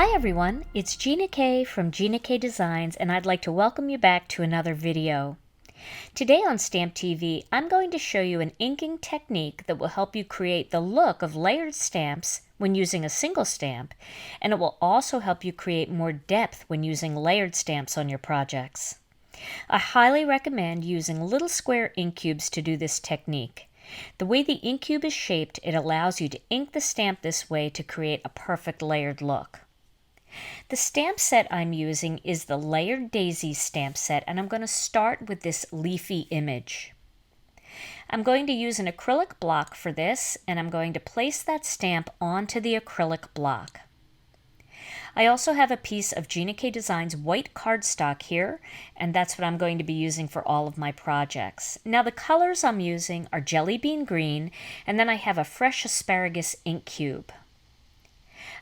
Hi everyone, it's Gina K from Gina K Designs, and I'd like to welcome you back to another video. Today on Stamp TV, I'm going to show you an inking technique that will help you create the look of layered stamps when using a single stamp, and it will also help you create more depth when using layered stamps on your projects. I highly recommend using little square ink cubes to do this technique. The way the ink cube is shaped, it allows you to ink the stamp this way to create a perfect layered look. The stamp set I'm using is the Layered Daisy stamp set, and I'm going to start with this leafy image. I'm going to use an acrylic block for this, and I'm going to place that stamp onto the acrylic block. I also have a piece of Gina K Designs white cardstock here, and that's what I'm going to be using for all of my projects. Now the colors I'm using are Jelly Bean Green, and then I have a fresh asparagus ink cube.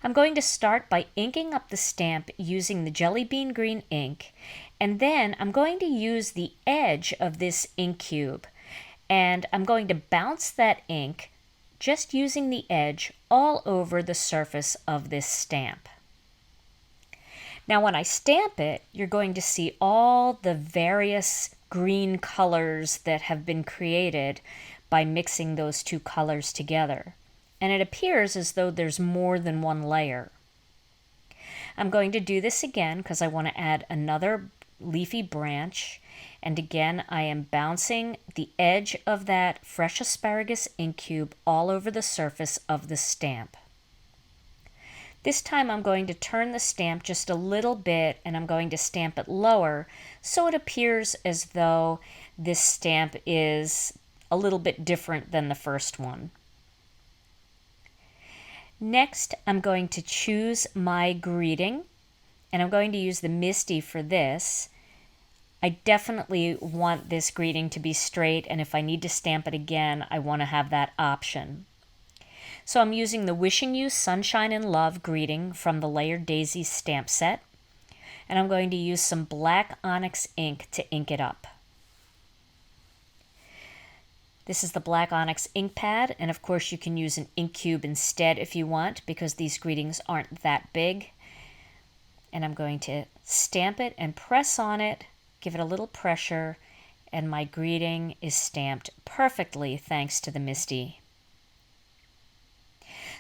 I'm going to start by inking up the stamp using the Jelly Bean Green ink, and then I'm going to use the edge of this ink cube, and I'm going to bounce that ink just using the edge all over the surface of this stamp. Now when I stamp it, you're going to see all the various green colors that have been created by mixing those two colors together. And it appears as though there's more than one layer. I'm going to do this again because I want to add another leafy branch, and again I am bouncing the edge of that fresh asparagus ink cube all over the surface of the stamp. This time I'm going to turn the stamp just a little bit, and I'm going to stamp it lower so it appears as though this stamp is a little bit different than the first one. Next, I'm going to choose my greeting, and I'm going to use the Misty for this. I definitely want this greeting to be straight, and if I need to stamp it again, I want to have that option. So I'm using the Wishing You Sunshine and Love greeting from the Layered Daisy stamp set, and I'm going to use some black onyx ink to ink it up. This is the black onyx ink pad, and of course you can use an ink cube instead if you want, because these greetings aren't that big. And I'm going to stamp it and press on it, give it a little pressure, and my greeting is stamped perfectly thanks to the Misty.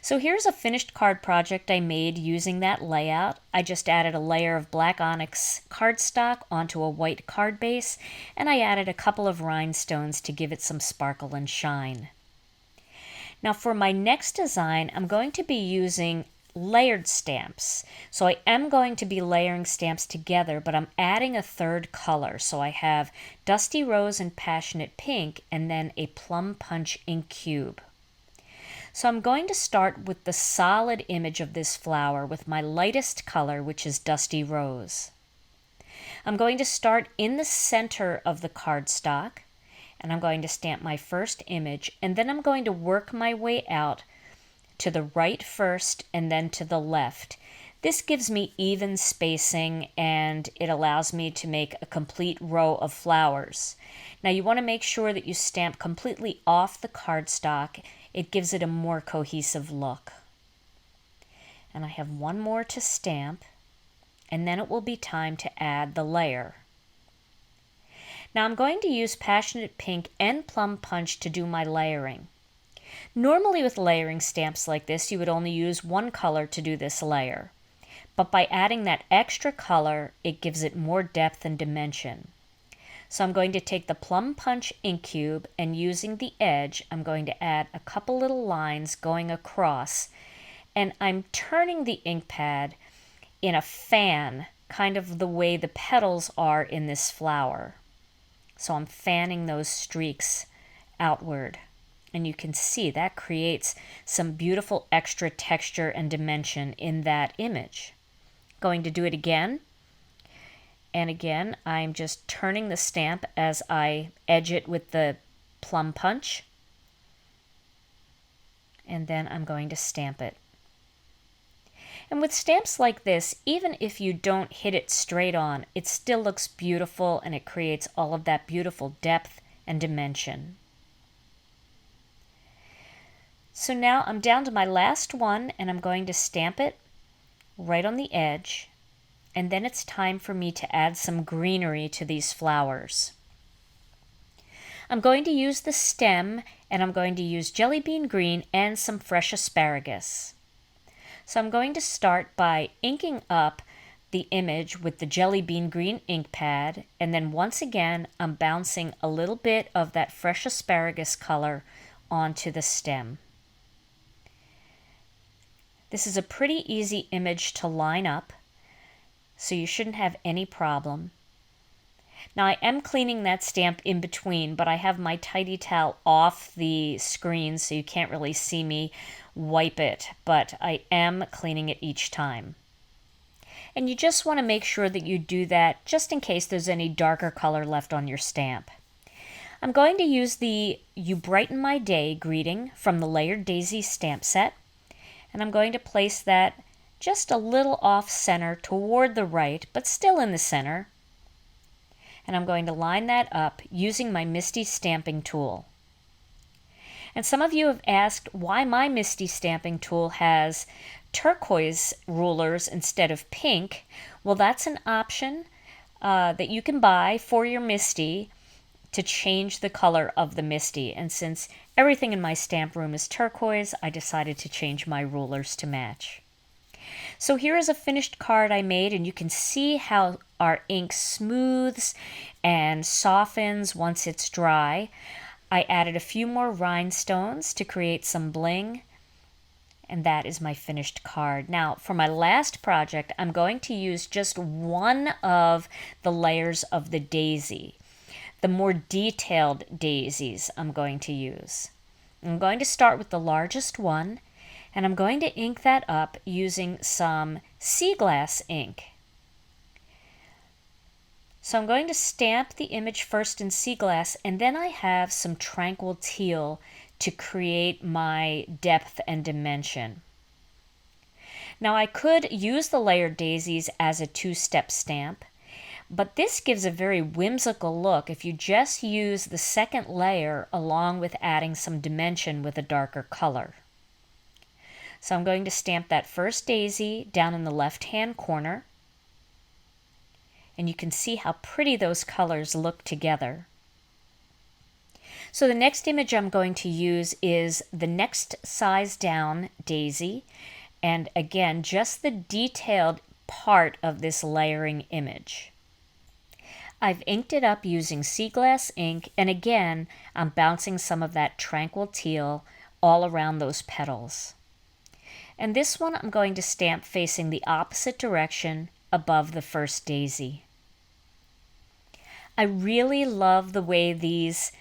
So here's a finished card project I made using that layout. I just added a layer of black onyx cardstock onto a white card base, and I added a couple of rhinestones to give it some sparkle and shine. Now for my next design, I'm going to be using layered stamps. So I am going to be layering stamps together, but I'm adding a third color. So I have Dusty Rose and Passionate Pink, and then a Plum Punch ink cube. So I'm going to start with the solid image of this flower with my lightest color, which is Dusty Rose. I'm going to start in the center of the cardstock, and I'm going to stamp my first image, and then I'm going to work my way out to the right first and then to the left. This gives me even spacing, and it allows me to make a complete row of flowers. Now you want to make sure that you stamp completely off the cardstock. It gives it a more cohesive look. And I have one more to stamp, and then it will be time to add the layer. Now I'm going to use Passionate Pink and Plum Punch to do my layering. Normally with layering stamps like this, you would only use one color to do this layer. But by adding that extra color, it gives it more depth and dimension. So I'm going to take the Plum Punch ink cube, and using the edge, I'm going to add a couple little lines going across, and I'm turning the ink pad in a fan, kind of the way the petals are in this flower. So I'm fanning those streaks outward, and you can see that creates some beautiful extra texture and dimension in that image. Going to do it again. And again, I'm just turning the stamp as I edge it with the Plum Punch. And then I'm going to stamp it. And with stamps like this, even if you don't hit it straight on, it still looks beautiful, and it creates all of that beautiful depth and dimension. So now I'm down to my last one, and I'm going to stamp it right on the edge, and then it's time for me to add some greenery to these flowers. I'm going to use the stem, and I'm going to use jelly bean green and some fresh asparagus. So I'm going to start by inking up the image with the jelly bean green ink pad, and then once again I'm bouncing a little bit of that fresh asparagus color onto the stem. This is a pretty easy image to line up, so you shouldn't have any problem. Now I am cleaning that stamp in between, but I have my tidy towel off the screen so you can't really see me wipe it, but I am cleaning it each time. And you just want to make sure that you do that just in case there's any darker color left on your stamp. I'm going to use the You Brighten My Day greeting from the Layered Daisy stamp set, and I'm going to place that just a little off center toward the right, but still in the center. And I'm going to line that up using my Misty stamping tool. And some of you have asked why my Misty stamping tool has turquoise rulers instead of pink. Well, that's an option that you can buy for your Misty to change the color of the Misty. And since everything in my stamp room is turquoise, I decided to change my rulers to match. So here is a finished card I made, and you can see how our ink smooths and softens once it's dry. I added a few more rhinestones to create some bling, and that is my finished card. Now, for my last project, I'm going to use just one of the layers of the daisy. The more detailed daisies I'm going to use. I'm going to start with the largest one, and I'm going to ink that up using some sea glass ink. So I'm going to stamp the image first in sea glass, and then I have some tranquil teal to create my depth and dimension. Now I could use the layered daisies as a two-step stamp, but this gives a very whimsical look if you just use the second layer along with adding some dimension with a darker color. So I'm going to stamp that first daisy down in the left-hand corner, and you can see how pretty those colors look together. So the next image I'm going to use is the next size down daisy, and again, just the detailed part of this layering image. I've inked it up using sea glass ink, and again, I'm bouncing some of that tranquil teal all around those petals. And this one I'm going to stamp facing the opposite direction above the first daisy. I really love the way these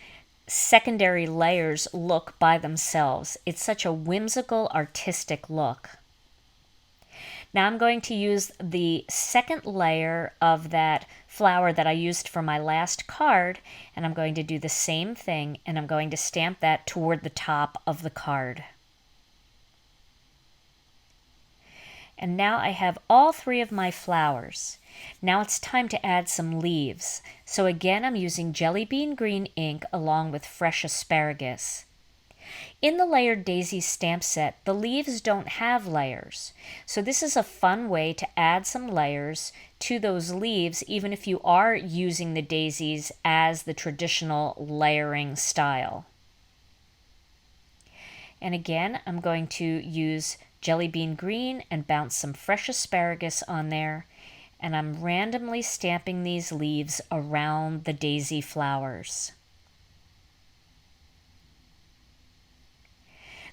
secondary layers look by themselves. It's such a whimsical, artistic look. Now I'm going to use the second layer of that flower that I used for my last card, and I'm going to do the same thing, and I'm going to stamp that toward the top of the card. And now I have all three of my flowers. Now it's time to add some leaves. So again, I'm using jelly bean green ink along with fresh asparagus. In the Layered Daisy stamp set, the leaves don't have layers. So this is a fun way to add some layers to those leaves, even if you are using the daisies as the traditional layering style. And again, I'm going to use jelly bean green and bounce some fresh asparagus on there. And I'm randomly stamping these leaves around the daisy flowers.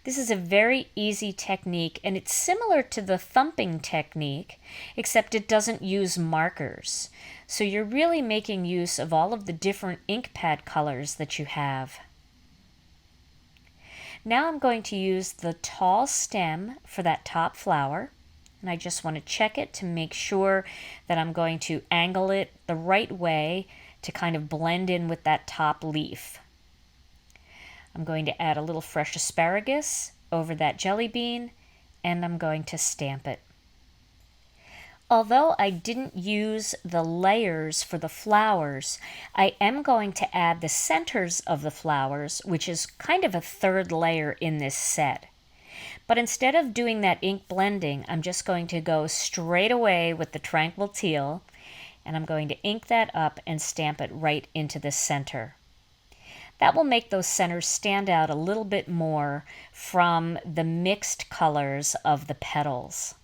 This is a very easy technique, and it's similar to the thumping technique, except it doesn't use markers. So you're really making use of all of the different ink pad colors that you have. Now I'm going to use the tall stem for that top flower, and I just want to check it to make sure that I'm going to angle it the right way to kind of blend in with that top leaf. I'm going to add a little fresh asparagus over that jelly bean, and I'm going to stamp it. Although I didn't use the layers for the flowers, I am going to add the centers of the flowers, which is kind of a third layer in this set. But instead of doing that ink blending, I'm just going to go straight away with the Tranquil Teal, and I'm going to ink that up and stamp it right into the center. That will make those centers stand out a little bit more from the mixed colors of the petals.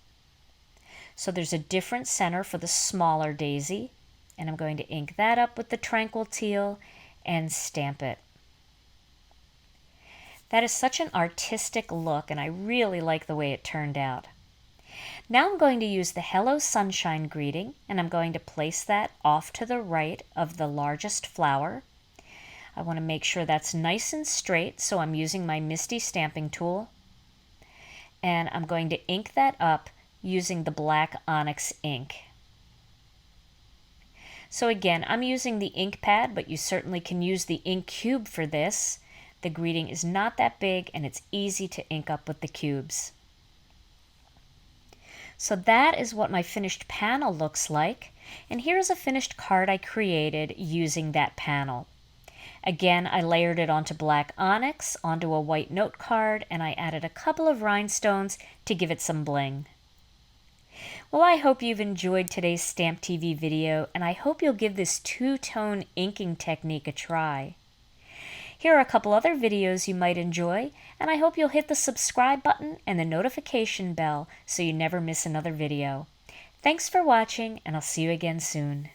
So there's a different center for the smaller daisy, and I'm going to ink that up with the Tranquil Teal and stamp it. That is such an artistic look, and I really like the way it turned out. Now I'm going to use the Hello Sunshine greeting, and I'm going to place that off to the right of the largest flower. I want to make sure that's nice and straight, so I'm using my Misty stamping tool. And I'm going to ink that up using the black onyx ink. So again, I'm using the ink pad, but you certainly can use the ink cube for this. The greeting is not that big, and it's easy to ink up with the cubes. So that is what my finished panel looks like, and here's a finished card I created using that panel. Again, I layered it onto black onyx, onto a white note card, and I added a couple of rhinestones to give it some bling. Well, I hope you've enjoyed today's Stamp TV video, and I hope you'll give this two-tone inking technique a try. Here are a couple other videos you might enjoy, and I hope you'll hit the subscribe button and the notification bell so you never miss another video. Thanks for watching, and I'll see you again soon.